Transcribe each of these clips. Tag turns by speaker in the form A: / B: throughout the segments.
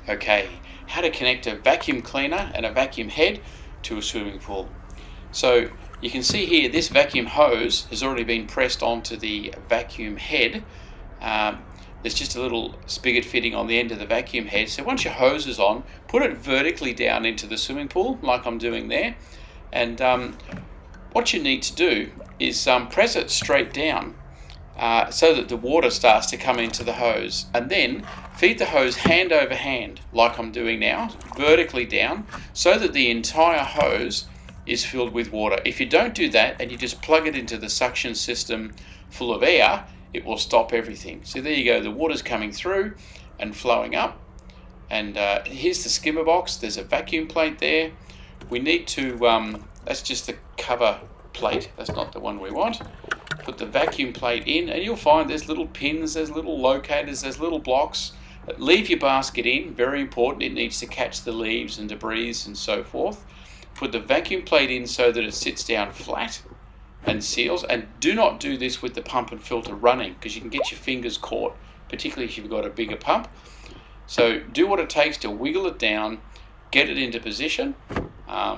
A: Okay, how to connect a vacuum cleaner and a vacuum head to a swimming pool. So you can see here this vacuum hose has already been pressed onto the vacuum head. There's just a little spigot fitting on the end of the vacuum head. So once your hose is on, put it vertically down into the swimming pool like I'm doing there. And what you need to do is press it straight down so that the water starts to come into the hose, and then feed the hose hand over hand like I'm doing now, vertically down, so that the entire hose is filled with water. If you don't do that and you just plug it into the suction system full of air, it will stop everything. So there you go, the water's coming through and flowing up. And here's the skimmer box. There's a vacuum plate there. We need to, that's just the cover plate, that's not the one we want. Put the vacuum plate in, and you'll find there's little pins, there's little locators, there's little blocks. Leave your basket in, very important, it needs to catch the leaves and debris and so forth. Put the vacuum plate in so that it sits down flat and seals, and do not do this with the pump and filter running, because you can get your fingers caught, particularly if you've got a bigger pump. So do what it takes to wiggle it down, get it into position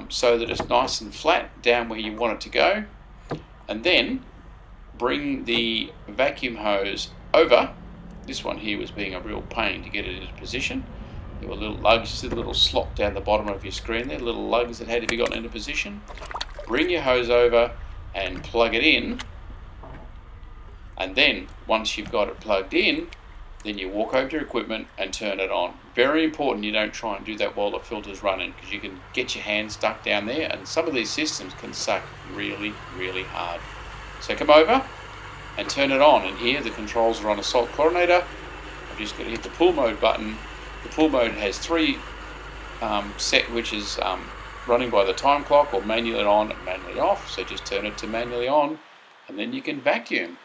A: so that it's nice and flat down where you want it to go, and then bring the vacuum hose over. This one here was being a real pain to get it into position. There were little lugs, just a little slot down the bottom of your screen there, little lugs that had to be gotten into position. Bring your hose over and plug it in, and then once you've got it plugged in, then you walk over to your equipment and turn it on. Very important you don't try and do that while the filter's running, because you can get your hand stuck down there, and some of these systems can suck really, really hard. So come over and turn it on, and here the controls are on a salt chlorinator. I'm just going to hit the pull mode button. The pull mode has three set, which is running by the time clock, or manually on and manually off. So just turn it to manually on, and then you can vacuum.